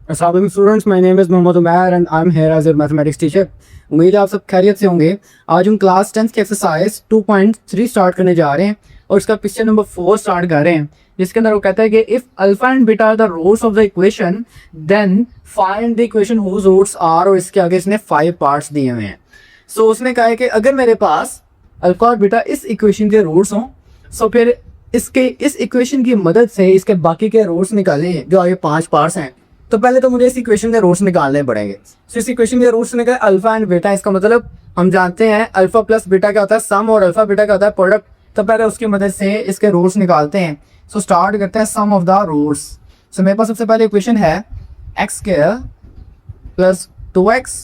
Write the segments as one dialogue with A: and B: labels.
A: अस्सलाम students, my name is Mohammad Umair and I am here as your mathematics teacher. उम्मीद है आप सब खैरियत से होंगे। आज हम क्लास 10 की एक्सरसाइज 2.3 स्टार्ट करने जा रहे हैं और इसका क्वेश्चन नंबर 4 स्टार्ट कर रहे हैं, जिसके अंदर वो कहता है कि if alpha and beta are the roots of the equation then find the equation whose roots are, और इसके आगे इसने 5 पार्ट्स दिए हुए हैं। सो उसने कहा है कि अगर मेरे पास अल्फा और बीटा इस इक्वेशन के रूट्स हों, सो फिर इसके इस इक्वेशन की मदद से इसके बाकी के रूट्स निकालें जो आगे 5 पार्ट्स हैं। तो पहले तो मुझे इस इक्वेशन के रूट्स निकालने पड़ेंगे। तो इस इक्वेशन के रूट्स निकाले अल्फा एंड बीटा, इसका मतलब हम जानते हैं अल्फा प्लस बीटा क्या होता है सम, और अल्फा बीटा क्या होता है प्रोडक्ट। तो पहले उसकी मदद से इसके रूट्स निकालते हैं। सो स्टार्ट करते हैं sum of the roots. So मेरे पास सबसे पहले इक्वेशन है x square plus 2x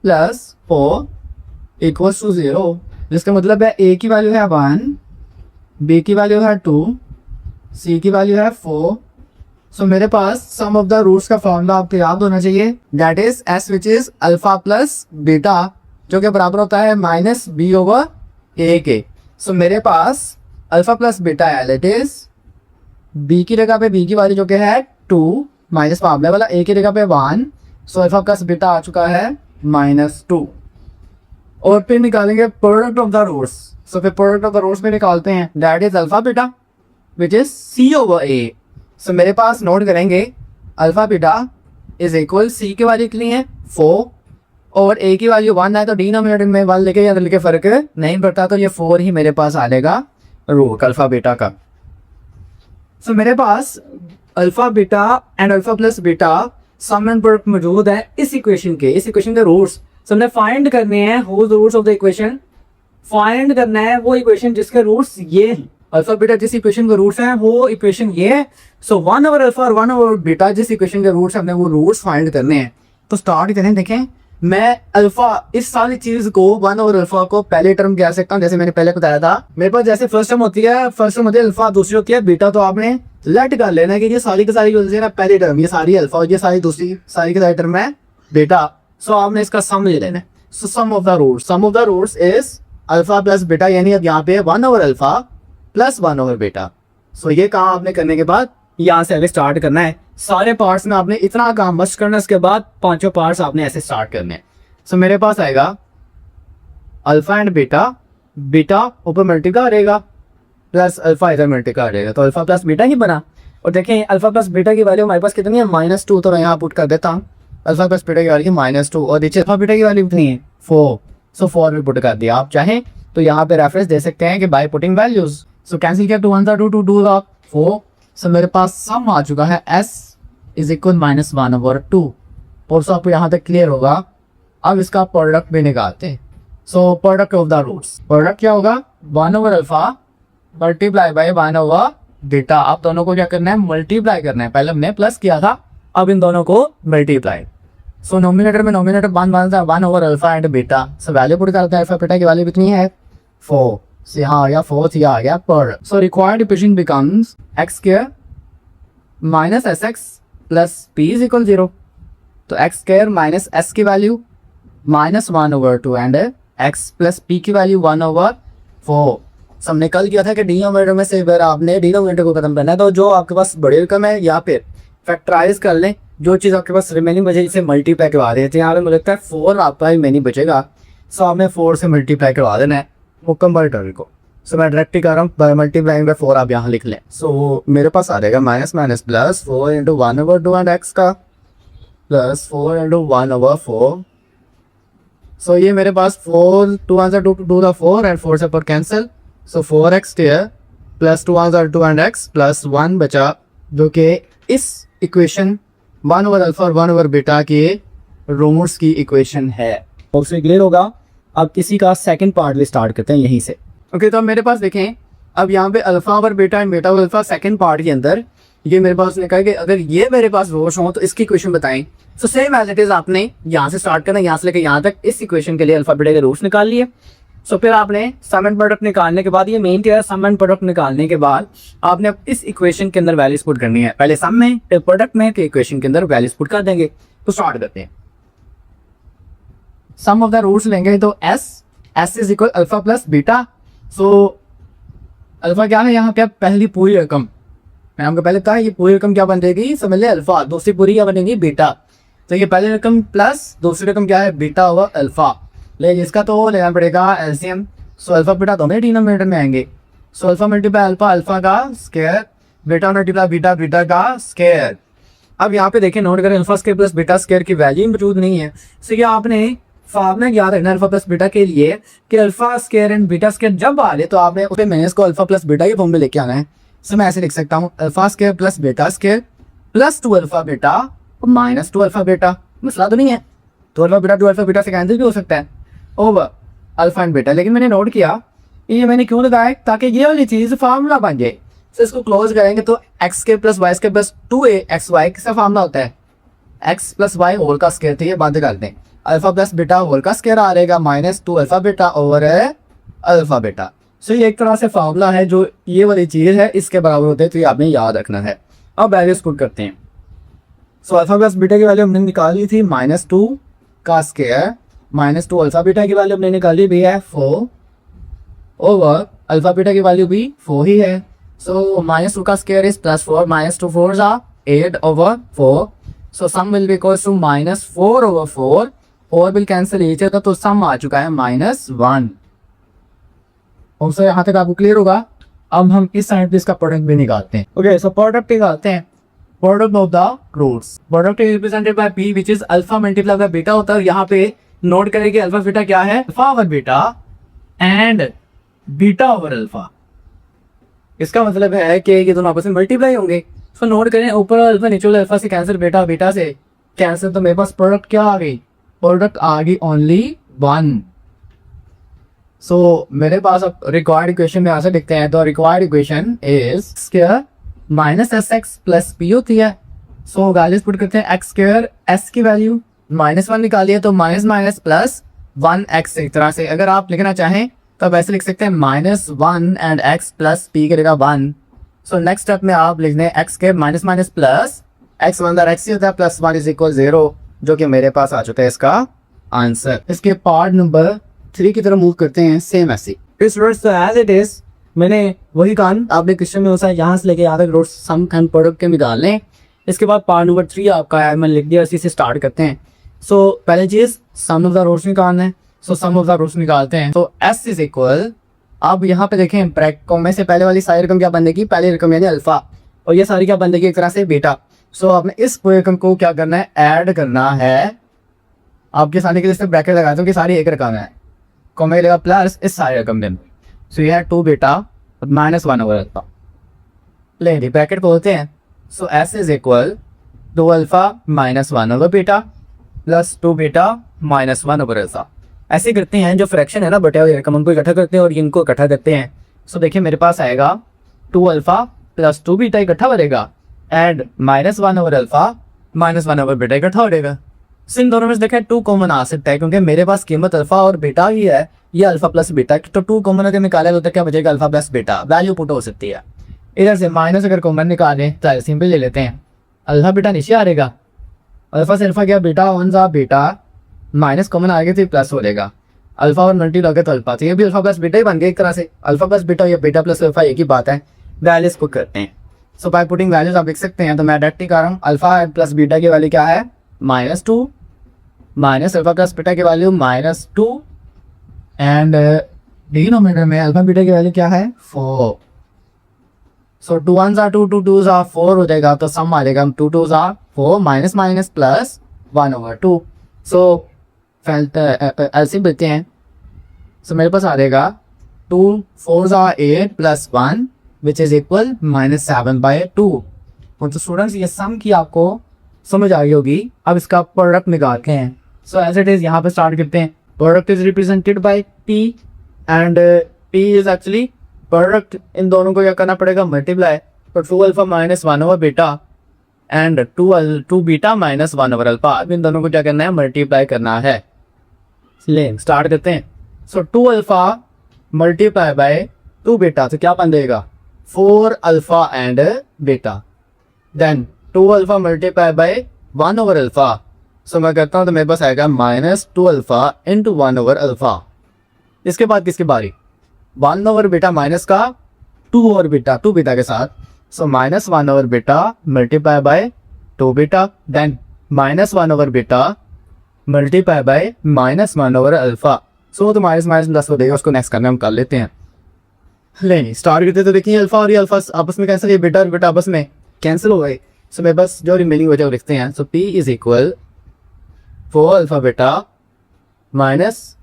A: plus 4 equals to 0, जिसका मतलब है ए की वैल्यू है 1, बी की वैल्यू है 2, सी की वैल्यू है 4। सो मेरे पास सम ऑफ द रूट्स का फॉर्मूला आपको याद होना चाहिए, that is S which is alpha plus beta, जो कि बराबर होता है माइनस बी ओवर ए के। सो मेरे पास अल्फा प्लस बीटा है, दैट इज बी की जगह पे बी की वैल्यू जो कि है 2 माइनस मामले वाला ए की जगह पे 1। सो अल्फा प्लस बीटा आ चुका है -2, और फिर निकालेंगे product of the roots. So फिर प्रोडक्ट ऑफ द रूट्स में निकालते हैं, that is alpha beta which is c over a. So मेरे पास नोट करेंगे alpha beta is equal c की वैल्यू कितनी है 4 और ए की वैल्यू 1 है, तो डिनोमिनेटर में 1 लेके या लेके फर्क नहीं पड़ता, तो ये 4 ही मेरे पास आ जाएगा रूट अल्फा बीटा का। सो मेरे पास alpha beta and alpha plus beta sum and product मौजूद है इस इक्वेशन के रूट्स। सो हमने फाइंड करने हैं whose roots of the equation. Find करना है वो इक्वेशन जिसके रूट्स ये हैं। अल्फा बीटा जिस इक्वेशन के रूट्स हैं वो इक्वेशन ये है। सो 1 ओवर अल्फा और 1 ओवर बीटा जिस इक्वेशन के रूट्स हमने वो रूट्स फाइंड करने हैं। तो स्टार्ट करें। देखें, मैं अल्फा इस सारी चीज को 1 ओवर अल्फा को पहले टर्म कह सकता हूँ, जैसे मैंने पहले बताया था। मेरे पास जैसे फर्स्ट टर्म होती है, फर्स्ट टर्म होती है अल्फा, दूसरी होती है बीटा। तो आपने लेट कर लेना कि ये सारी की सारी जो है ना पहली टर्म, ये सारी अल्फा और ये सारी दूसरी सारी की सारी टर्म है बीटा। सो आपने इसका सम ले लेना। So sum of the roots is alpha plus beta, यानी अब यहाँ पे 1 over alpha plus 1 over beta. So ये काम आपने करने के बाद यहाँ से आगे स्टार्ट करना है। सारे पार्ट्स में आपने इतना काम मस्ट करना है, इसके बाद 5 पार्ट्स आपने ऐसे स्टार्ट करने हैं। सो मेरे पास आएगा अल्फा एंड बीटा, बीटा ऊपर मल्टीप्लाई करेगा प्लस अल्फा इधर मल्टीप्लाई करेगा, तो अल्फा प्लस बीटा ही बना। और देखें अल्फा प्लस बीटा की वैल्यू हमारे पास कितनी है -2, तो मैं यहाँ पुट कर देता हूँ अल्फा प्लस बीटा की वैल्यू -2, और नीचे अल्फा बीटा की वैल्यू कितनी है 4। सो 4 भी पुट कर दिया। आप चाहें तो यहाँ पे रेफरेंस दे सकते हैं कि by putting values. So cancel किया 2 1 2 2 4। सो मेरे पास सम आ चुका है s इज इक्वल -1 ओवर 2। और सो आपको यहाँ तक क्लियर होगा। अब इसका प्रोडक्ट भी निकालते हैं। So product of the roots, product क्या होगा 1 over alpha multiply by 1 over beta. आप दोनों को क्या करना है मल्टीप्लाई करना है। पहले हमने प्लस किया था, अब इन दोनों को मल्टीप्लाई। सो नोमिनेटर में nominator 1 over alpha and beta. So value put करते हैं, अल्फा बीटा की वैल्यू कितनी है 4। से यहाँ आ गया 4, यहाँ आ गया पर। So required equation becomes x square minus S x plus P is equal 0। तो एक्स स्क्वायर माइनस एस की value -1 over 2 and x plus P की वैल्यू 1 ओवर 4। सो हमने कल किया था कि डिनोमिनेटर में से अगर आपने डिनोमिनेटर को खत्म करना है, तो जो आपके पास बड़ी रकम है या फिर फैक्टराइज कर लें, जो चीज़ आपके पास रिमेनिंग बचे जिसे मल्टीप्लाई करवा देते हैं। यहाँ पे मुझे लगता है 4 आपका रिमेनिंग बचेगा। सो आपने 4 से मल्टीप्लाई करवा देना है मुकम्मल टर्म को। सो मैं डायरेक्ट ही कर रहा हूँ, बाय मल्टीप्लाइंग बाय 4 आप यहाँ लिख लें। सो मेरे पास आ जाएगा minus minus plus 4 into 1 over 2 and x का प्लस 4 इंटू 1 ओवर 4। सो ये मेरे पास 4 2 1 2 2 द 4 एंड 4 से पर cancel. So 4x square plus 2 1 2 and x plus 1 बचा, जो कि इस इक्वेशन 1 ओवर अल्फा और 1 ओवर बीटा के रूट्स की इक्वेशन है। उससे क्लियर होगा। अब किसी का सेकंड पार्ट भी स्टार्ट करते हैं यहीं से। ओके, तो अब मेरे पास देखें, अब यहाँ पे alpha over beta and beta over alpha second part के अंदर ये मेरे पास ने कहा कि अगर ये मेरे पास रूट्स हो तो इसकी इक्वेशन बताएं। So same as it is आपने यहाँ से स्टार्ट करना, यहाँ से लेकर यहाँ तक इस इक्वेशन के लिए अल्फा बीटा के रूट्स निकाल लिए। सो फिर आपने सम एंड प्रोडक्ट निकालने के बाद, ये मेन क्या है, सम एंड प्रोडक्ट निकालने के बाद आपने इस इक्वेशन के अंदर वैल्यूज पुट करनी है। पहले सम में फिर प्रोडक्ट में फिर इक्वेशन के अंदर वैल्यूज पुट कर देंगे। तो स्टार्ट करते हैं। सम ऑफ द रूट्स लेंगे तो S is equal alpha plus beta. So alpha क्या है यहाँ पे पहली पूरी रकम, मैंने आपको पहले कहा ये पूरी रकम क्या बन जाएगी, समझ ले अल्फा, दूसरी पूरी क्या बनेगी बीटा। तो ये पहली रकम प्लस दूसरी रकम क्या है बीटा ओवर अल्फा। लेकिन इसका तो लेना पड़ेगा एलसीएम। सो अल्फा बीटा दोनों डिनोमिनेटर में आएंगे। So alpha multiply alpha, alpha का square, beta multiply beta, beta का स्क्वायर। अब यहाँ पे देखें, नोट करें alpha square plus beta square की वैल्यू मौजूद नहीं है। सो ये आपने फार्मूला याद रखना अल्फा प्लस बीटा के लिए कि alpha square and beta square जब आ रहे तो आपने उसमें माइनस को अल्फा प्लस बीटा के फॉर्म में लेके आना है। सो मैं ऐसे लिख सकता हूँ alpha square plus beta square plus 2 alpha beta और माइनस 2 अल्फा बीटा। मसला तो नहीं है, 2 अल्फा बीटा 2 अल्फा बीटा से कैंसिल भी हो सकता है ओवर अल्फा एंड बीटा। लेकिन मैंने नोट किया ये मैंने क्यों लगाया, ताकि ये वाली चीज फार्मूला बन जाए। तो इसको क्लोज करेंगे तो एक्स के plus y square plus 2a x y किसका फार्मूला होता है, एक्स प्लस वाई होल का स्क्वायर। तो ये बंद कर दें, अल्फा प्लस बीटा होल का स्क्वायर आ रहेगा minus 2 alpha beta over alpha beta. So ये एक तरह से फार्मूला है जो ये वाली चीज है इसके बराबर होते हैं, तो ये आपने याद रखना है। अब वैल्यूज पुट करते हैं। सो अल्फा प्लस बीटा की वैल्यू हमने निकाली थी -2 का स्क्वायर, -2 अल्फा बीटा की वैल्यू हमने निकाली भी है 4 ओवर अल्फा बीटा की वैल्यू भी 4 ही है। सो -2 का square is +4, -2 4s are 8 over 4. So sum will be equals to -4 over 4. 4 will cancel each other, तो सम आ चुका है -1। और सो यहाँ तक आपको क्लियर होगा। अब हम इस साइड पे इसका प्रोडक्ट भी निकालते हैं। ओके, सो प्रोडक्ट निकालते हैं। Product of the roots, product is represented by p which is alpha multiply by beta होता है। यहाँ पे नोट करें कि अल्फा बीटा क्या है, alpha over beta and beta over alpha. इसका मतलब है कि ये दोनों आपस में मल्टीप्लाई होंगे। तो नोट करें ऊपर अल्फा नीचे वाला अल्फा से कैंसिल, बीटा बीटा से कैंसिल, तो मेरे पास प्रोडक्ट क्या आ गई, प्रोडक्ट आ गई ओनली 1। सो मेरे पास अब रिक्वायर्ड इक्वेशन में आंसर लिखते हैं। तो required equation is square minus S x plus P होती है। सो वैल्यूज पुट करते हैं, एक्स स्क्वायर एस की वैल्यू -1 निकाली है तो माइनस माइनस प्लस 1x। एक तरह से अगर आप लिखना चाहें तो आप ऐसे लिख सकते हैं -1 एंड x प्लस p करेगा 1। सो नेक्स्ट स्टेप में आप लिख दें x square minus minus plus x one x ही होता है प्लस 1 इज इक्वल 0, जो कि मेरे पास आ चुका है इसका आंसर। इसके पार्ट नंबर 3 की तरफ मूव करते हैं। सेम ऐसे इस रूट्स तो एज इट इज मैंने वही कहा, आपने क्वेश्चन में होता है यहाँ से लेके यहाँ तक रूट्स सम एंड प्रोडक्ट के निकाल लें। इसके बाद पार्ट नंबर 3 आपका है, मैंने लिख दिया, इसी से स्टार्ट करते हैं। सो पहली चीज सम ऑफ द रूट्स निकालना है। सो सम ऑफ द रूट्स निकालते हैं। तो s इज इक्वल, अब यहाँ पे देखें ब्रैकेट में से पहले वाली सारी रकम क्या बनेगी, पहली रकम यानी अल्फा, और ये सारी क्या बनेगी एक तरह से बीटा। सो आपने इस पूरी रकम को क्या करना है, ऐड करना है। आपके सामने के लिए ब्रैकेट लगाता हूँ कि सारी एक रकम है, कॉमा लगेगा प्लस इस सारी रकम में। सो ये है 2 बीटा और -1 ओवर अल्फा, ले ब्रैकेट खोलते हैं। सो s is equal 2 alpha -1 over beta plus 2 beta -1 over alpha. ऐसे करते हैं, जो फ्रैक्शन है ना बटे हुए रकम उनको इकट्ठा करते हैं और इनको इकट्ठा करते हैं। सो देखिए मेरे पास आएगा 2 अल्फा प्लस 2 बीटा इकट्ठा बनेगा and -1 over alpha -1 over beta इकट्ठा हो जाएगा। सो इन दोनों में से देखें 2 कॉमन आ सकता है, क्योंकि मेरे पास कीमत अल्फा और बीटा ही है, ये अल्फा प्लस बीटा, तो 2 कॉमन अगर निकाले तो क्या बचेगा, alpha plus beta, value put हो सकती है। इधर से माइनस अगर कॉमन निकालें तो सिंपल ले लेते हैं, अल्फा बीटा नीचे आ रहेगा, अल्फा से अल्फा गया बीटा 1 सा बीटा, माइनस कॉमन आ गया तो प्लस हो जाएगा, अल्फा और मल्टी लगे तो अल्फा, तो ये भी अल्फा प्लस बीटा ही बन गया एक तरह से, अल्फा प्लस बीटा या बीटा प्लस अल्फा एक ही बात है। वैल्यूज पुट करते हैं। सो बाय पुटिंग वैल्यूज आप लिख सकते हैं, तो मैं डायरेक्ट ही कर रहा हूँ, अल्फा प्लस बीटा की वैल्यू क्या है -2 माइनस अल्फा प्लस बीटा की वैल्यू -2 एंड डिनोमिनेटर में अल्फा बीटा की वैल्यू क्या है 4। सो 2 1s are 2, 2 2s are 4 हो जाएगा, तो सम आ जाएगा 2 2s are 4 minus minus plus 1/2। So LCM लेते हैं। सो मेरे पास आ जाएगा 2 4s are 8 plus 1 which is equal -7/2। तो स्टूडेंट्स ये सम की आपको समझ आ गई होगी। अब इसका प्रोडक्ट निकालते हैं। सो एज इट इज यहाँ पे स्टार्ट करते हैं। Product is represented by p and p is actually product, इन दोनों को क्या करना पड़ेगा मल्टीप्लाई, तो 2 alpha minus 1 over beta and 2 beta minus 1 over alpha, अब इन दोनों को क्या करना है मल्टीप्लाई करना है। ले स्टार्ट करते हैं। So 2 alpha multiply by 2 beta, तो क्या बन जाएगा 4 alpha and beta, then 2 alpha multiply by 1 over alpha. So मैं करता हूँ तो मेरे पास आएगा -2 अल्फा इंटू 1 ओवर अल्फा। इसके बाद किसकी बारी 1 ओवर बीटा माइनस का 2 ओवर बीटा, 2 बीटा के साथ so -1 over beta multiply by 2 beta, then -1 over beta multiply by -1 over alpha. So तो माइनस माइनस प्लस हो जाएगा, उसको नेक्स्ट करने हम कर लेते हैं। नहीं स्टार्ट करते तो देखिए अल्फा और ये अल्फा आपस में कैंसिल, ये बीटा और बीटा आपस में कैंसिल हो गए। सो मैं बस जो रिमेनिंग वजह लिखते हैं। सो p is equal 4 alpha beta minus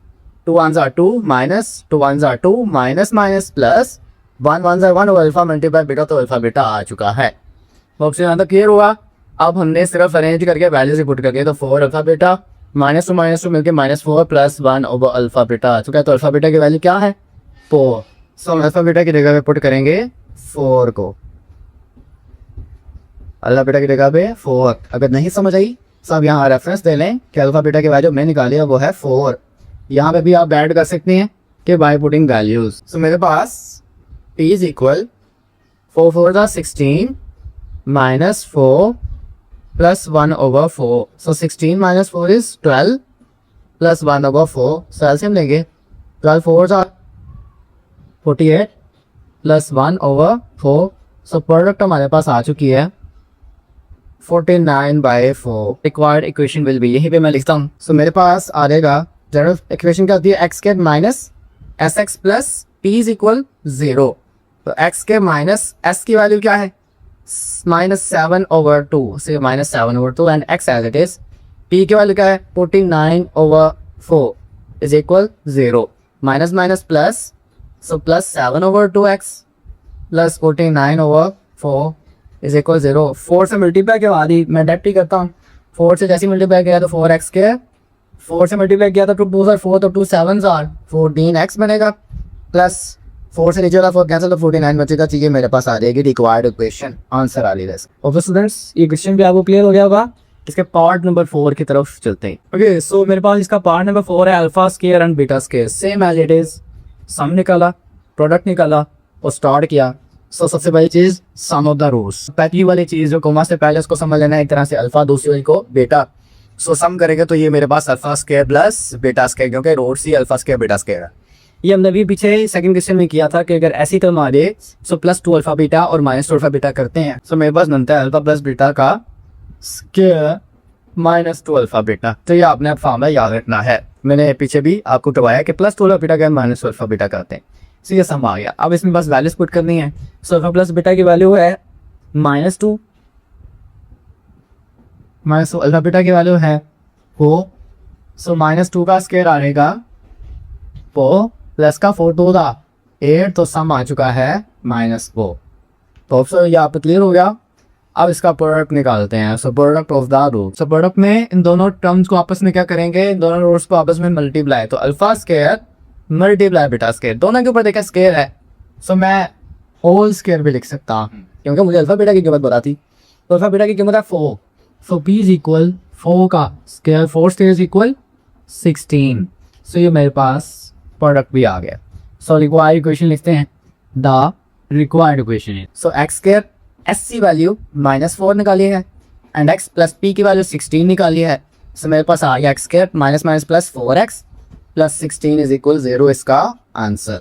A: 2 1s are 2 minus 2 1s are 2 minus minus plus 1 1s are 1 और अल्फा मल्टीप्लाई बीटा, तो अल्फा बीटा आ चुका है। बॉक्स यहाँ तक क्लियर हुआ। अब हमने सिर्फ अरेंज करके वैल्यूज पुट करके, तो 4 अल्फा बीटा -2 -2 मिलके -4 प्लस 1 ओवर अल्फा बीटा आ चुका है। तो अल्फा बीटा की वैल्यू क्या है 4। सो हम अल्फा बीटा की जगह पे पुट करेंगे 4 को, अल्फा बीटा की जगह पे 4। अगर नहीं समझ आई सब यहाँ रेफरेंस दे लें कि अल्फा बीटा की वैल्यू मैंने निकाली है वो है 4। यहाँ पे भी आप ऐड कर सकते हैं कि बाय पुटिंग वैल्यूज। सो मेरे पास p is equal 4 4 16 -4 plus 1 over 4। So 16 - 4 is 12 plus 1 over 4। So LCM लेंगे, 12 4s are 48 plus 1 over 4। So product हमारे पास आ चुकी है 49/4। रिक्वायर्ड इक्वेशन विल बी, यहीं पे मैं लिखता हूँ। सो मेरे पास आ जाएगा जनरल इक्वेशन क्या होती है, x square minus S x plus P is equal 0। तो एक्स स्क्वायर माइनस एस की वैल्यू क्या है -7/2, से -7/2 and x as it is. P की वैल्यू क्या है 49/4 is equal 0। Minus minus plus, so plus 7/2x plus 49/4 is equal 0। 4 से multiply के बाद ही मैं डेप्टी करता हूँ। 4 से जैसे मल्टीप्लाई किया तो 4x के, 4 से मल्टीप्लाई किया तो 2 2s are 4, तो 2 7s are 14x बनेगा, प्लस 4 से नीचे वाला 4 कैंसिल तो 49 बचेगा। ठीक है, मेरे पास आ जाएगी रिक्वायर्ड इक्वेशन आंसर आ रही है। ओके स्टूडेंट्स, ये क्वेश्चन भी आपको क्लियर हो गया होगा। इसके पार्ट नंबर 4 की तरफ चलते हैं। ओके सो मेरे पास इसका पार्ट नंबर 4 है alpha square and beta square, same as it is. Sum निकाला, प्रोडक्ट निकाला और स्टार्ट किया। सो सबसे पहली चीज सम ऑफ द रूट्स, पहली वाली चीज जो कोमा से पहले उसको समझ लेना है, एक तरह से अल्फा, दूसरी वाली को बीटा। सो सम करेंगे तो ये मेरे पास alpha square plus beta square, क्योंकि रूट्स ही अल्फा स्क्वायर बीटा स्क्वायर है। ये हमने भी पीछे सेकंड क्वेश्चन में किया था कि अगर ऐसी टर्म आ जाए सो +2 अल्फा बीटा और -2 अल्फा बीटा करते हैं। सो मेरे पास बनता है अल्फा प्लस बीटा का स्क्वायर -2 अल्फा बीटा। तो ये आपने अब फॉर्मूला याद रखना है, मैंने पीछे भी आपको करवाया कि +2 अल्फा बीटा का -2 अल्फा बीटा करते हैं। सो ये सम आ गया। अब इसमें बस वैल्यूज पुट करनी है। सो अल्फा प्लस बीटा की वैल्यू है -2, -2 अल्फा बीटा की वैल्यू है 4। सो -2 का स्क्वायर आ रहेगा 4 प्लस का 4 2 था 8, तो सम आ चुका है -4। तो ऑप्शन यहाँ पे क्लियर हो गया। अब इसका प्रोडक्ट निकालते हैं। So product of the root, so product में इन दोनों टर्म्स को आपस में क्या करेंगे, इन दोनों रूट्स को आपस में मल्टीप्लाई। तो alpha square multiply beta square, दोनों के ऊपर देखा स्क्वायर है। सो मैं होल स्क्वायर भी लिख सकता हूँ क्योंकि मुझे अल्फा बीटा की कीमत पता थी। तो अल्फा बीटा की कीमत है 4। सो p इज इक्वल 4 का स्क्वायर, 4 स्क्वायर इज इक्वल 16। सो ये मेरे पास प्रोडक्ट भी आ गया। सो रिक्वायर्ड इक्वेशन लिखते हैं, द रिक्वायर्ड इक्वेशन है। सो एक्स स्क्वायर एस की वैल्यू -4 निकाली है एंड x प्लस पी की वैल्यू 16 निकाली है। सो मेरे पास आ गया x square minus minus plus 4x plus 16 is equal 0 इसका आंसर।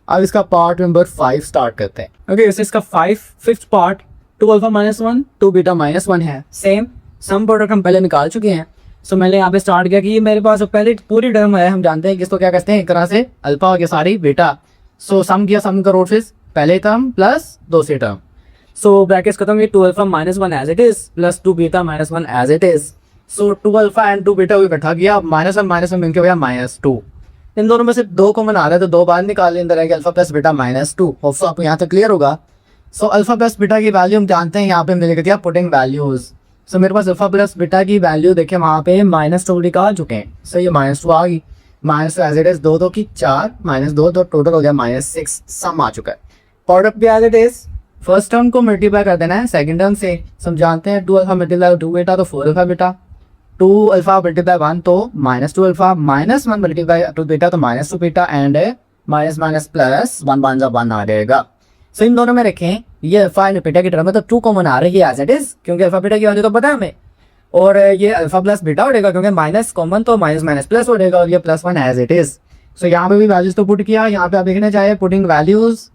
A: अब इसका पार्ट नंबर 5 स्टार्ट करते हैं। ओके इसका 5th पार्ट 2 अल्फा -1 2 बीटा -1 है। सेम सम प्रोडक्ट हम पहले निकाल चुके हैं। सो मैंने यहाँ पे स्टार्ट किया कि ये मेरे पास पहले पूरी टर्म है, हम जानते हैं कि इसको क्या कहते हैं, एक तरह से अल्फा हो गया सारी बीटा। सो सम किया, सम का रूट पहले टर्म प्लस दूसरी टर्म। सो ब्रैकेट्स खत्म हुई, 2 alpha -1 as it is plus 2 beta -1 as it is. So 2 alpha and 2 beta को इकट्ठा किया, -1 मिलकर हो गया -2। इन दोनों में से 2 कॉमन आ रहा है तो 2 बार निकाल लें, अंदर अल्फा प्लस बीटा -2। होप्स आपको यहाँ तक क्लियर होगा। सो अल्फा प्लस बीटा की वैल्यू हम जानते हैं, यहाँ पे मैंने दिया पुटिंग वैल्यूज। सो मेरे पास अल्फा प्लस बीटा की वैल्यू देखिए वहाँ पे -2 निकाल चुके हैं। सो ये -2 आ गई, -2 एज इट इज 2 2 की 4 -2 तो टोटल हो गया -6। सम आ चुका है। प्रोडक्ट भी as it is, first term को मल्टीप्लाई कर देना है सेकंड टर्म से। समझाते हैं 2 अल्फा मल्टीप्लाई 2 बीटा तो 4 अल्फा बीटा, 2 अल्फा मल्टीप्लाई 1 तो -2 अल्फा, -1 मल्टीप्लाई 2 बीटा तो -2 बीटा एंड माइनस प्लस 1 1 1 आ जाएगा। सो इन दोनों में रखें, ये अल्फा एंड बीटा की टर्म में तो 2 कॉमन आ रही है एज इट इज, क्योंकि अल्फा बीटा की वैल्यू तो पता है हमें। और ये अल्फा प्लस बीटा हो जाएगा क्योंकि माइनस कॉमन तो माइनस प्लस हो जाएगा और ये +1 एज इट इज। सो यहाँ पे भी वैल्यूज तो पुट किया, यहाँ पे आप देखना चाहिए पुटिंग वैल्यूज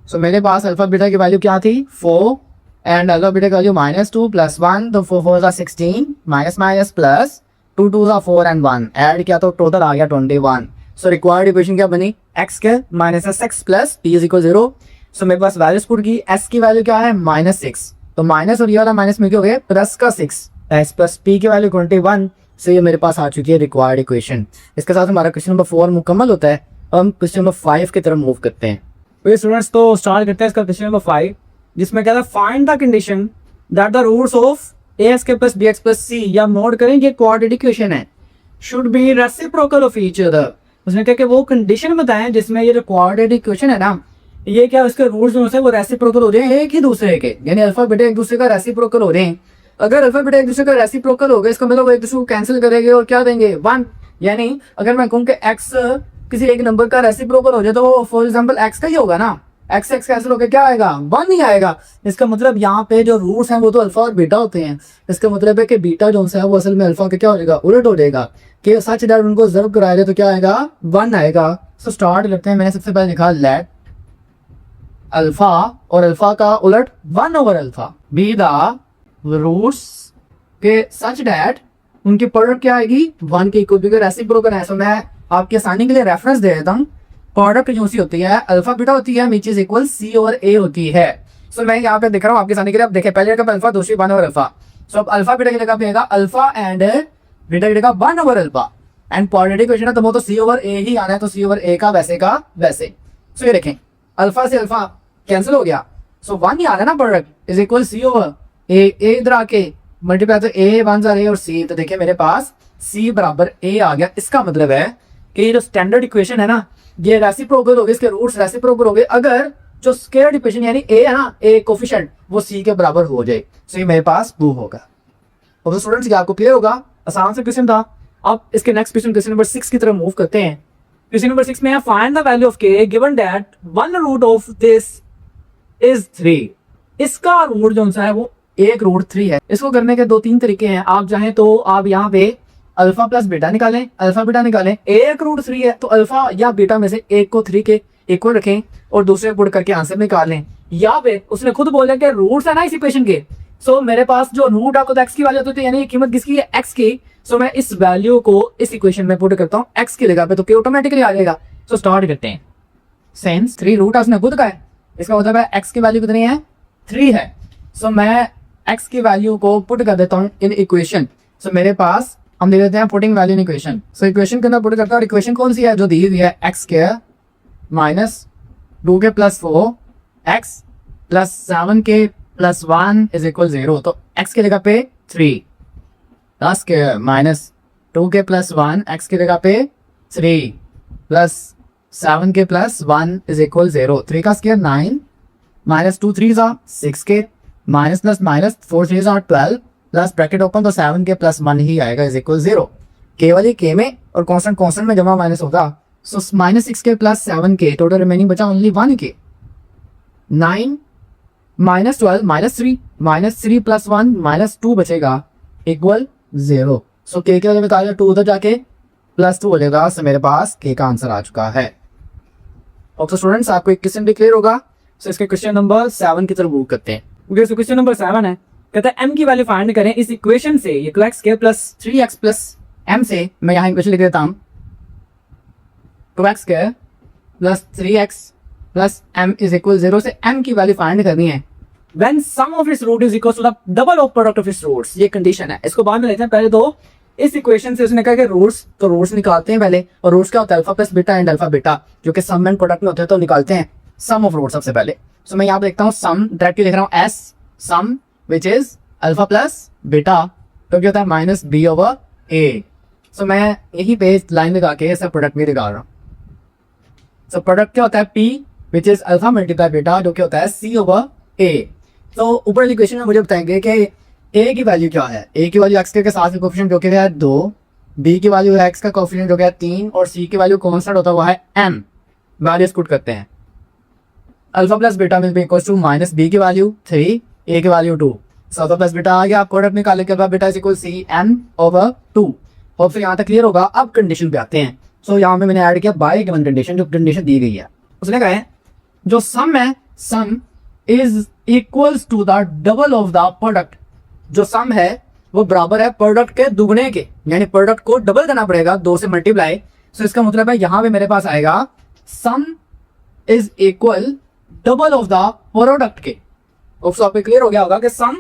A: सो मेरे पास अल्फा बीटा की वैल्यू क्या थी 4 एंड अल्फा बीटा की वैल्यू -2 + 1 तो 4 4 16 minus minus plus 2 2 4 and 1 add किया तो टोटल आ गया 21। सो रिक्वायर्ड इक्वेशन क्या बनी x² - x प्लस p = 0। सो मेरे पास वैल्यूज पुट की s की वैल्यू क्या है -6 तो माइनस और ये वाला माइनस में क्या हो गया प्लस का 6 s प्लस p की वैल्यू 21। सो ये मेरे पास आ चुकी है रिक्वायर्ड इक्वेशन। इसके साथ हमारा क्वेश्चन नंबर 4 मुकम्मल होता है। अब हम क्वेश्चन नंबर 5 की तरफ मूव करते हैं। तो स्टूडेंट्स तो स्टार्ट करते हैं इसका क्वेश्चन नंबर 5 जिसमें क्या था find the condition that the roots of ask + bx + c या नोट करें ये क्वाड्रेटिक इक्वेशन है should be reciprocal of each other. उसने कहा कि वो कंडीशन बताएं जिसमें ये जो क्वाड्रेटिक इक्वेशन है ना ये क्या उसके रूट्स जो है वो रेसिप्रोकल हो रहे हैं एक ही दूसरे के, यानी अल्फा बीटा एक दूसरे का रेसिप्रोकल हो रहे हैं। अगर अल्फा बीटा एक दूसरे का रेसिप्रोकल हो गया इसका मतलब एक दूसरे को कैंसिल करेंगे और क्या देंगे 1। यानी अगर मैं कहूँ कि x किसी एक नंबर का रेसिप्रोकल हो जाए तो फॉर एग्जांपल x का ही होगा ना, x x कैंसिल होकर क्या आएगा 1 ही आएगा। इसका मतलब यहाँ पे जो रूट्स हैं वो तो अल्फा और बीटा होते हैं। इसका मतलब है कि बीटा जो है वो असल में अल्फा के क्या हो जाएगा उलट हो जाएगा कि सच दैट उनको ज़र्ब कराया जाए तो क्या आएगा 1 आएगा। सो स्टार्ट करते हैं। मैंने सबसे पहले लिखा लेट अल्फा और अल्फा का उलट 1/अल्फा बी द रूट्स के सच दैट उनकी प्रोडक्ट क्या आएगी 1 के इक्वल बिकॉज़ रेसिप्रोकल है। सो मैं आपके आसानी के लिए रेफरेंस दे देता हूँ। प्रोडक्ट जो सी होती है अल्फा बीटा होती है विच इज इक्वल सी और ए होती है। सो मैं यहाँ पे दिख रहा हूँ आपके आसानी के लिए। अब देखिए पहले जगह अल्फा दूसरी 1/अल्फा। सो अब अल्फा बीटा की जगह पे आएगा अल्फा एंड बीटा की जगह 1/अल्फा एंड क्वाड्रेटिक इक्वेशन है तो वो तो सी/ए ही आना है तो सी/ए का वैसे। सो ये देखें अल्फा से अल्फा कैंसिल हो गया सो 1 ही आ रहा है ना प्रोडक्ट इज इक्वल सी/ए। इधर आके मल्टीप्लाई तो ए 1 जा रही है और सी तो देखिए मेरे पास सी बराबर ए आ गया। इसका मतलब है कि ये जो स्टैंडर्ड इक्वेशन है ना ये रेसिप्रोकल हो गए, इसके रूट्स रेसिप्रोकल हो गए अगर जो स्क्वायर्ड इक्वेशन यानी ए है ना ए कोफिशिएंट वो सी के बराबर हो जाए। सो ये मेरे पास प्रूव होगा। और स्टूडेंट्स क्या आपको क्लियर होगा? आसान से क्वेश्चन था। अब इसके नेक्स्ट क्वेश्चन नंबर 6 की तरफ मूव करते हैं। क्वेश्चन नंबर 6 में है find the value of k given that 1 root of this is 3। इसका रूट जो है वो एक रूट 3 है। इसको करने के 2-3 तरीके हैं। आप चाहें तो आप यहाँ पे अल्फा प्लस बीटा निकालें, अल्फा बीटा निकालें, एक रूट 3 है तो अल्फा या बीटा में से एक को 3 के इक्वल रखें और दूसरे पुट करके आंसर निकालें। या फिर उसने खुद बोला कि रूट्स है ना इस इक्वेशन के। सो मेरे पास जो रूट आपको एक्स की वैल्यू होती है यानी कीमत किसकी है एक्स की। सो मैं इस वैल्यू को इस इक्वेशन में पुट करता हूँ एक्स की जगह पे तो ऑटोमेटिकली आ जाएगा। सो स्टार्ट करते हैं। सेंस 3 रूट उसने खुद का है इसका मतलब है एक्स की वैल्यू कितनी है 3 है। सो मैं एक्स की वैल्यू को पुट कर देता हूँ इन इक्वेशन। सो मेरे पास हम दे देते हैं putting value in equation. So equation के अंदर पुट करता हूँ। इक्वेशन कौन सी है जो दी हुई है x² - 2k + 4 x + 7k + 1 is equal 0। तो x की जगह पे 3 - 2k + 1 x की जगह पे 3 + 7k + 1 इज इक्वल 0। 3 का square 9 -2 3 6k minus plus minus 4 3 12 plus bracket open तो 7k + 1 ही आएगा इज इक्वल 0। केवल के में और कांस्टेंट में जमा माइनस होगा। सो -6k + 7k टोटल रिमेनिंग बचा ओनली 1k। 9 - 12 -3 -3 + 1 -2 बचेगा इक्वल 0। सो k के वाले निकाल 2 उधर जाके +2 हो जाएगा। सो मेरे पास k का आंसर आ चुका है। ओके स्टूडेंट्स आपको एक क्वेश्चन भी क्लियर होगा। सो इसके क्वेश्चन नंबर 7 की तरफ मूव करते हैं। क्वेश्चन नंबर 7 है कहता है m की वैल्यू फाइंड करें इस इक्वेशन से। ये x² + 3x + m से मैं यहाँ इक्वेशन लिख देता हूँ 2x² + 3x + m is equal 0 से m की वैल्यू फाइंड करनी है when sum of its root is equal to the double of product of its roots. ये कंडीशन है। इसको बाद में लेते हैं। पहले तो इस इक्वेशन से उसने कहा कि रूट्स तो रूट्स निकालते हैं पहले। और रूट्स क्या होता है alpha plus beta and alpha beta जो कि सम एंड प्रोडक्ट में होते हैं तो निकालते हैं सम ऑफ रूट सबसे पहले। सो मैं यहाँ पे देखता हूँ सम डायरेक्टली देख रहा हूँ s sum which is alpha plus beta तो क्या होता है -b/a। सो मैं यही पे लाइन लगा के सब प्रोडक्ट भी निकाल रहा हूँ। सो प्रोडक्ट क्या होता है p which is alpha multiply beta जो क्या होता है c/a। तो ऊपर इक्वेशन में मुझे बताएंगे कि a की वैल्यू क्या है। a की वैल्यू x के साथ कोफिशिएंट जो कि है 2, b की वैल्यू है x का कोफिशिएंट जो कि है 3 और c की वैल्यू कांस्टेंट होता हुआ है m। वैल्यूज पुट करते हैं। Alpha plus beta will be equals to -b की वैल्यू 3 a की value 2। So alpha plus beta आ गया। आप प्रोडक्ट निकाले के alpha beta is equal cm/2। और फिर यहाँ तक क्लियर होगा। अब कंडीशन पे आते हैं। सो यहाँ पे मैंने ऐड किया बाय गिवन कंडीशन जो कंडीशन दी गई है। उसने कहा है जो सम है sum is equals to the double of the product. जो सम है वो बराबर है प्रोडक्ट के दुगने के, यानी प्रोडक्ट को डबल करना पड़ेगा, 2 से मल्टीप्लाई। सो इसका मतलब है यहां पे मेरे पास आएगा सम is equal double of the product के। ऑप्शन पे क्लियर हो गया होगा कि सम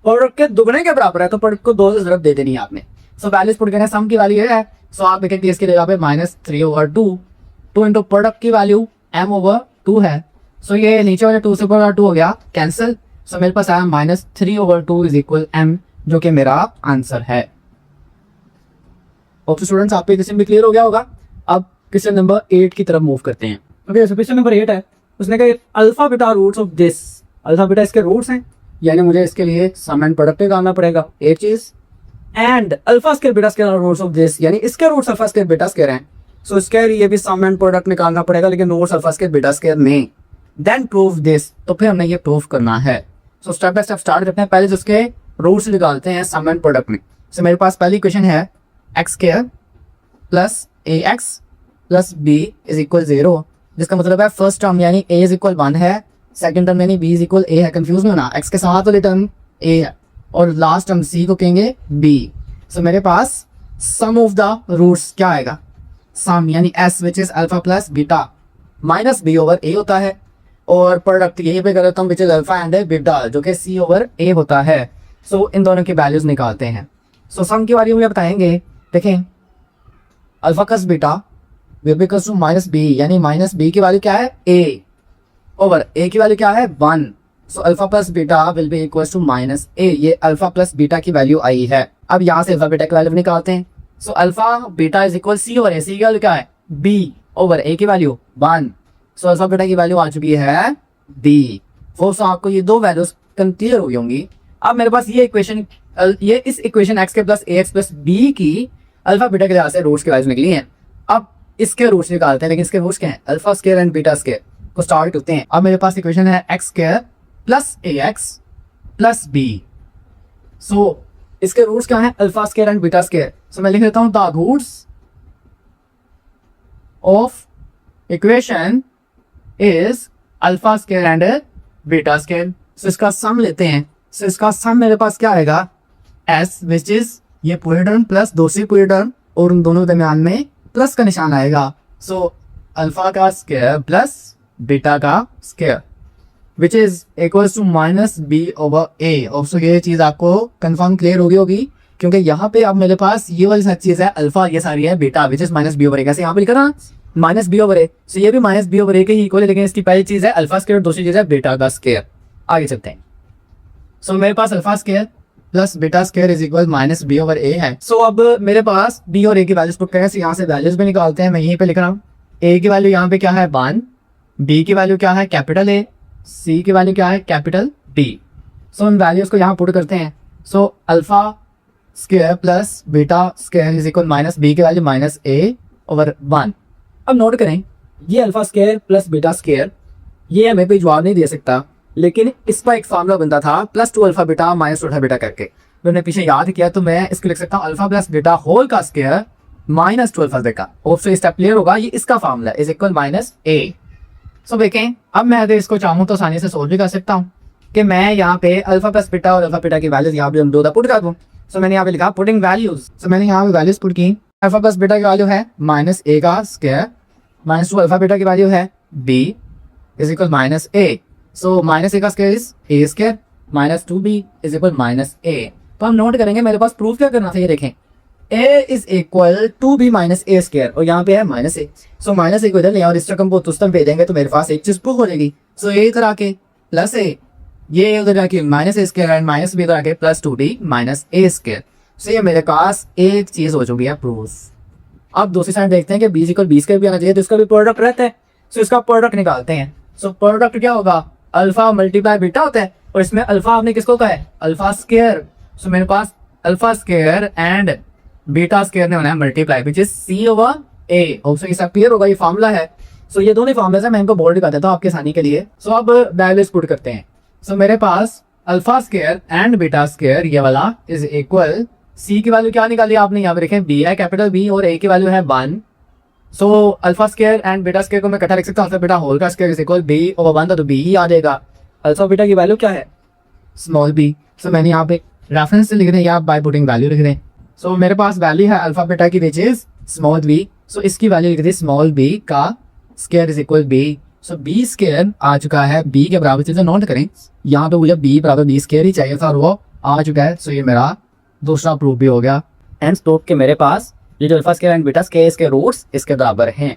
A: प्रोडक्ट के दुगने के बराबर है, तो प्रोडक्ट को 2 से जरूरत दे देनी है आपने। सो वैल्यूज पुट करना, सम की वैल्यू है, सो आप देखेंगे इसकी जगह पे -3/2, 2 इंटू प्रोडक्ट की वैल्यू m/2 है। सो ये नीचे वाले 2 से ऊपर 2 हो गया कैंसिल। सो मेरे पास आया -3/2 इज इक्वल m, जो कि मेरा आंसर है। ओके स्टूडेंट्स, आप पे क्वेश्चन भी क्लियर हो गया होगा। अब क्वेश्चन नंबर 8 की तरफ मूव करते हैं। ओके, क्वेश्चन नंबर 8 है, उसने कहा alpha beta roots of this, alpha beta इसके रूट्स हैं, यानी मुझे इसके लिए सम एंड प्रोडक्ट निकालना पड़ेगा एक चीज, and alpha square beta square roots of this, यानी इसके roots alpha square beta square हैं। सो इसके लिए भी सम एंड प्रोडक्ट निकालना पड़ेगा, लेकिन roots alpha square beta square में। देन प्रूव दिस, तो फिर हमने ये प्रूव करना है। So step by step start करते हैं। पहले जिसके रूट्स निकालते हैं सम एंड प्रोडक्ट में। सो मेरे पास पहली इक्वेशन है x square plus a x plus b is equal 0, जिसका मतलब है फर्स्ट टर्म यानी a इज इक्वल 1 है, सेकंड टर्म यानी b इज इक्वल a है। कंफ्यूज नहीं होना, x के साथ वाले टर्म a है और लास्ट टर्म c को कहेंगे b। सो मेरे पास सम ऑफ द रूट्स क्या आएगा, सम यानी s which is alpha plus beta minus b over a होता है, और प्रोडक्ट यही पे कर देता हूँ विच इज अल्फा एंड बीटा, जो कि c ओवर a होता है। सो इन दोनों की वैल्यूज निकालते हैं। सो सम की वैल्यू में बताएंगे, देखें alpha plus beta will be equals to minus b, यानी माइनस बी की वैल्यू क्या है a ओवर a की वैल्यू क्या है 1। So alpha plus beta will be equals to minus a, ये अल्फा प्लस बीटा की वैल्यू आई है। अब यहाँ से अल्फा बीटा की वैल्यू निकालते हैं। So alpha beta is equal c over a, c की वैल्यू क्या है b ओवर a की वैल्यू 1। सो अल्फा बीटा की वैल्यू आ चुकी है b। फोर्स आपको ये दो वैल्यूज क्लियर हो गई होंगी। अब मेरे पास ये इक्वेशन, ये इस इक्वेशन x के प्लस ax प्लस b की अल्फा बीटा के लिहाज से रूट्स की वैल्यूज निकली हैं। अब इसके रूट्स निकालते हैं, लेकिन इसके रूट्स क्या हैं, alpha square and beta square को स्टार्ट करते हैं। अब मेरे पास इक्वेशन है x square plus ax plus b। So इसके रूट्स क्या हैं, alpha square and beta square. So मैं लिख देता हूं the roots of equation is alpha square and beta square. So इसका सम लेते हैं। सो इसका सम मेरे पास क्या आएगा, s विच इज ये पूरे टर्म प्लस दूसरी पूरी टर्म, और उन दोनों दरमियान में प्लस का निशान आएगा। सो अल्फा का स्क्वायर प्लस बीटा का square which is equals to minus b over a. और सो ये चीज आपको कंफर्म क्लियर हो गई होगी, क्योंकि यहाँ पे अब मेरे पास ये वाली चीज है अल्फा, ये सारी है beta which is minus b over a. कैसे यहाँ पे लिखा ना minus b over a, so ये भी माइनस बी ओवर ए के ही इक्वल है, लेकिन इसकी पहली चीज है अल्फा स्क्वायर, दूसरी चीज है बीटा का स्क्वायर। आगे चलते हैं। सो मेरे पास alpha square plus beta square is equal minus b over a है। सो अब मेरे पास बी और ए की वैल्यूज पुट करें, यहाँ से वैल्यूज भी निकालते हैं। मैं यहीं पे लिख रहा हूँ ए की वैल्यू यहाँ पे क्या है 1, बी की वैल्यू क्या है कैपिटल ए, सी की वैल्यू क्या है कैपिटल डी। सो उन वैल्यूज को यहाँ पुट करते हैं। So alpha square plus beta square is equal minus b की वैल्यू माइनस ए ओवर 1। अब नोट करें, ये alpha square plus beta square ये हमें कोई जवाब नहीं दे सकता, लेकिन इसका एक फार्मूला बनता था +2 alpha beta minus 2 alpha beta करके। मैंने पीछे याद किया, तो मैं इसको लिख सकता हूँ अल्फा प्लस बीटा होल का square minus 2 alpha beta. Hope से स्टेप क्लियर होगा, ये इसका formula is equal minus a. सो देखें, अब मैं अगर इसको चाहूँ तो आसानी से सोल्व भी कर सकता हूँ कि मैं यहाँ पे अल्फा प्लस बीटा और अल्फा बीटा की वैल्यूज यहाँ पे दो पुट कर दूँ। सो मैंने यहाँ पे लिखा पुटिंग वैल्यूज। सो मैंने यहाँ पे वैल्यूज पुट की। अल्फा प्लस बीटा की वैल्यू है माइनस ए का स्क्वायर, माइनस 2 अल्फा बीटा की वैल्यू है b is equal minus a. So minus a का square is a square minus 2b is equal minus a. तो हम note करेंगे, मेरे पास प्रूफ क्या करना था, ये देखें a is equal 2b minus a square, और यहाँ पे है माइनस ए। सो माइनस ए को इधर ले और इस रकम को उस तरफ भेजेंगे तो मेरे पास एक चीज प्रूफ हो जाएगी। सो ए इधर आके प्लस ए, ये उधर आके minus a square and minus b इधर आके plus 2b minus a square. So ये मेरे पास एक चीज हो चुकी है प्रूफ। अब दूसरी साइड देखते हैं कि b इक्वल बी स्क्वायर भी आना चाहिए, तो इसका भी प्रोडक्ट रहता है। सो इसका प्रोडक्ट निकालते हैं। सो प्रोडक्ट क्या होगा, अल्फा मल्टीप्लाई बीटा होता है, और इसमें अल्फा आपने किसको कहा है अल्फा स्क्वायर। सो मेरे पास alpha square and beta square ने होना है multiply which is c over a. So ये सब क्लियर होगा, ये फार्मूला है। सो ये दोनों फार्मूले है, मैं इनको बोल्ड कर देता हूँ आपके आसानी के लिए। सो अब वैल्यूज पुट करते हैं। सो मेरे पास alpha square and beta square ये वाला इज इक्वल सी की वैल्यू क्या निकाली आपने, यहाँ पे देखें बी है कैपिटल बी, और ए की वैल्यू है 1 so alpha square and beta square को मैं इकट्ठा लिख सकता हूँ, अल्फा बीटा होल का square is equal b over 1, तो बी ही आ जाएगा। अल्फा बीटा की वैल्यू क्या है? Small b. सो मैंने यहाँ पे रेफरेंस से लिख दें या बाय पुटिंग वैल्यू लिख दें। सो मेरे पास वैल्यू है अल्फा बीटा की which is small b. So इसकी वैल्यू लिख दी स्मॉल बी का square is equal b. So b square आ चुका है बी के बराबर, चीजें नोट करें यहाँ पे मुझे बी बराबर बी स्केयर ही चाहिए था और वो आ चुका है। सो ये मेरा दूसरा प्रूफ भी हो गया। एंड स्टॉप के मेरे पास ये जो alpha square and beta square इसके रूट्स इसके बराबर हैं।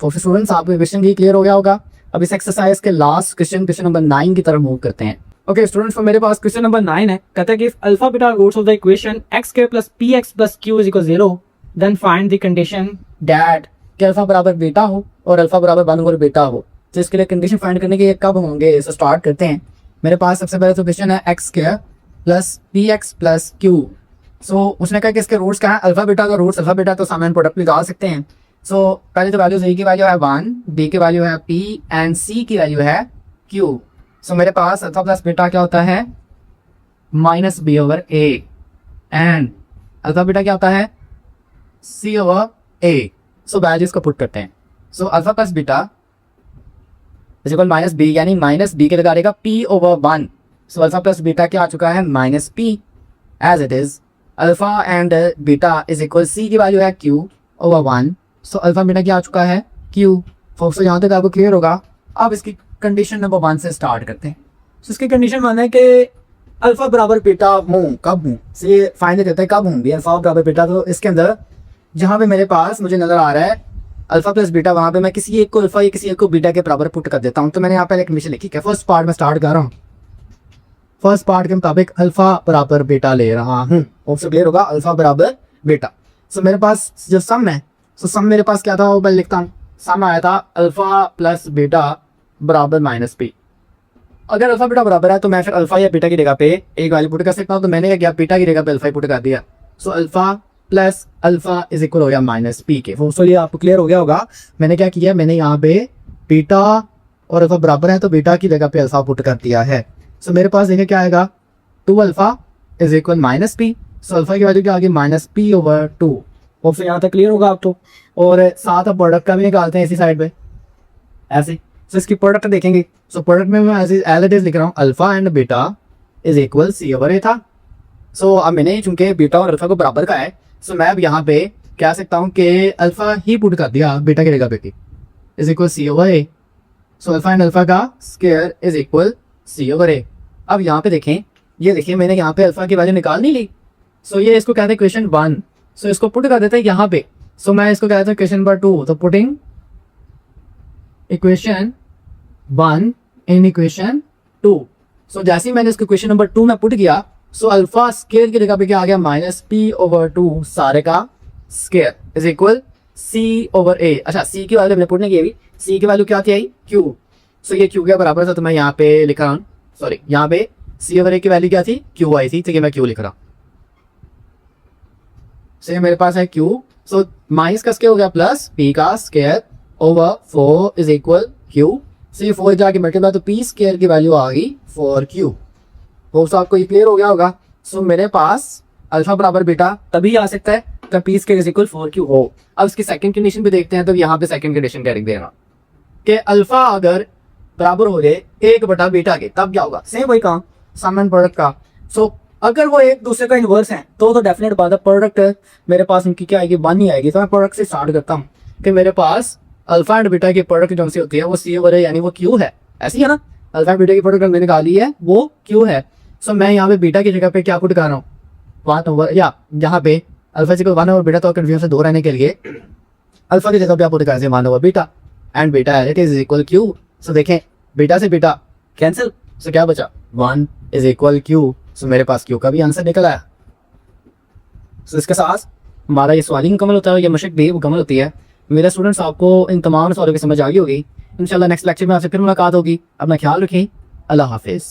A: तो स्टूडेंट्स आपको क्वेश्चन भी क्लियर हो गया होगा। अब इस एक्सरसाइज के लास्ट क्वेश्चन नंबर 9 की तरफ मूव करते हैं।
B: ओके स्टूडेंट्स, तो मेरे पास क्वेश्चन नंबर 9 है। कहता है कि alpha beta roots of the equation x square plus px plus q is equal 0, then find the condition
A: that कि अल्फा बराबर बीटा हो और अल्फा बराबर 1 ओवर बीटा हो। तो इसके लिए कंडीशन फाइंड करने के कब होंगे, इसे स्टार्ट करते हैं। मेरे पास सबसे पहले तो क्वेश्चन है x square plus px plus q। सो उसने कहा कि इसके रूट्स क्या है, अल्फा बीटा का रूट्स अल्फा बीटा, तो सामने प्रोडक्ट निकाल सकते हैं। सो पहले तो वैल्यूज a की वैल्यू है 1, b की वैल्यू है p एंड c की वैल्यू है q। सो मेरे पास अल्फा प्लस बीटा क्या होता है minus b over a and alpha beta क्या होता है c over a। So values को पुट करते हैं। So alpha plus beta is equal minus b, यानी माइनस बी के लगा देगा p over 1। So alpha plus beta क्या आ चुका है minus p as it is. Alpha and beta is equal c की वैल्यू है q over 1। So alpha beta क्या आ चुका है q। सो यहाँ तक आपको क्लियर होगा। अब इसकी कंडीशन नंबर 1 से स्टार्ट करते हैं। सो इसकी कंडीशन 1 है कि अल्फा बराबर बीटा हूँ कब हूँ, से ये फाइंड करते हैं कब हूँ भी अल्फा बराबर बीटा। तो इसके अंदर जहाँ पे मेरे पास मुझे नजर आ रहा है अल्फा प्लस बीटा, वहाँ पे मैं किसी एक को अल्फा या किसी एक को बीटा के बराबर पुट कर देता हूँ। तो मैंने यहाँ पे कंडीशन लिखी है, फर्स्ट पार्ट में स्टार्ट कर रहा हूँ। फर्स्ट पार्ट के मुताबिक अल्फा बराबर बीटा ले रहा हूँ। ऑप्शन क्लियर होगा, अल्फा बराबर बीटा। सो मेरे पास जो सम है, सो सम मेरे पास क्या था वो मैं लिखता हूँ। सम आया था अल्फा प्लस बीटा बराबर माइनस पी। अगर अल्फा बीटा बराबर है तो मैं फिर अल्फा या बीटा की जगह पे एक वैल्यू पुट कर सकता हूँ। तो मैंने क्या किया, बीटा की जगह पे अल्फा पुट कर दिया। सो alpha plus alpha is equal हो गया माइनस पी के। सो ये आपको क्लियर हो गया होगा। मैंने क्या किया, मैंने यहाँ पे बीटा और अल्फा बराबर है तो बीटा की जगह पे अल्फा पुट कर दिया है। सो मेरे पास देखिए क्या आएगा, 2 alpha is equal minus P. So alpha की वैल्यू क्या आ गई माइनस पी ओवर 2। ऑप्शन यहाँ तक क्लियर होगा आपको। और साथ अब प्रोडक्ट का भी निकालते हैं इसी साइड पे ऐसे। सो इसकी प्रोडक्ट देखेंगे। सो प्रोडक्ट में मैं ऐसे एल इट इज लिख रहा हूँ, alpha and beta is equal C over a था। सो अब मैंने चूंकि बीटा और अल्फा को बराबर का है, सो मैं अब यहाँ पे कह सकता हूँ कि अल्फा ही पुट कर दिया बीटा की जगह पे is equal C over a. So alpha and alpha का square is equal C over a. अब यहाँ पे देखें, ये देखिए मैंने यहाँ पे अल्फा की वैल्यू निकाल नहीं ली। सो ये इसको कहते हैं क्वेश्चन 1। सो इसको पुट कर देते हैं यहाँ पे। सो मैं इसको कहता हूँ क्वेश्चन नंबर 2। तो पुटिंग इक्वेशन 1 इन इक्वेशन 2। सो जैसे ही मैंने इसको क्वेश्चन नंबर 2 में पुट किया, सो अल्फा स्केयर की जगह पे क्या आ गया माइनस पी ओवर 2 सारे का square is equal C over A. अच्छा, सी की वैल्यू मैंने पुट नहीं की अभी। सी की वैल्यू क्या थी आई क्यू। सो ये क्यू के बराबर था तो मैं यहाँ पे लिख रहा हूँ, सॉरी यहाँ पे सी ओवर ए की वैल्यू क्या थी क्यू आई थी, तो ये मैं क्यू लिख रहा हूँ। सो मेरे पास है क्यू। सो माइनस का स्केयर हो गया प्लस पी का square over 4 is equal q. So ये 4 जाके मल्टीप्लाई तो पी स्केयर की वैल्यू आ गई 4q। वो तो आपको ये क्लियर हो गया होगा। सो मेरे पास अल्फा बराबर बीटा तभी आ सकता है जब P square is equal 4q हो। अब इसकी सेकंड कंडीशन भी देखते हैं। तो यहाँ पे सेकंड कंडीशन क्या लिख देगा कि अल्फा अगर बराबर हो जाए 1 बटा बीटा के, तब क्या होगा, सेम वही काम सम प्रोडक्ट का। सो अगर वो एक दूसरे का इनवर्स है तो डेफिनेट बात है प्रोडक्ट मेरे पास इनकी क्या आएगी 1 ही आएगी। तो मैं प्रोडक्ट से स्टार्ट करता हूँ कि मेरे पास अल्फा एंड बीटा की प्रोडक्ट जो सी होती है वो सी ओवर है, यानी वो क्यू है। ऐसी है ना, अल्फा बीटा की प्रोडक्ट मैंने निकाली है वो क्यू है। सो मैं यहाँ पे बीटा की जगह पे क्या पुट कर रहा हूँ 1 ओवर, या यहाँ पे अल्फा इक्वल 1 ओवर बीटा, तो कंफ्यूजन से दूर रहने के लिए अल्फा की जगह पे आप पुट कर 1 over beta and beta it is equal q. So देखें बीटा से बीटा कैंसिल, सो क्या बचा 1 इज इक्वल क्यू। सो मेरे पास क्यू का भी आंसर निकल आया। सो इसके साथ हमारा ये सवाल ही मुकम्मल होता है, ये मशक भी मुकम्मल होती है। मेरे स्टूडेंट्स आपको इन तमाम सवालों की समझ आ गई होगी। इंशाल्लाह नेक्स्ट लेक्चर में आपसे फिर मुलाकात होगी। अपना ख्याल रखें। अल्लाह हाफिज़।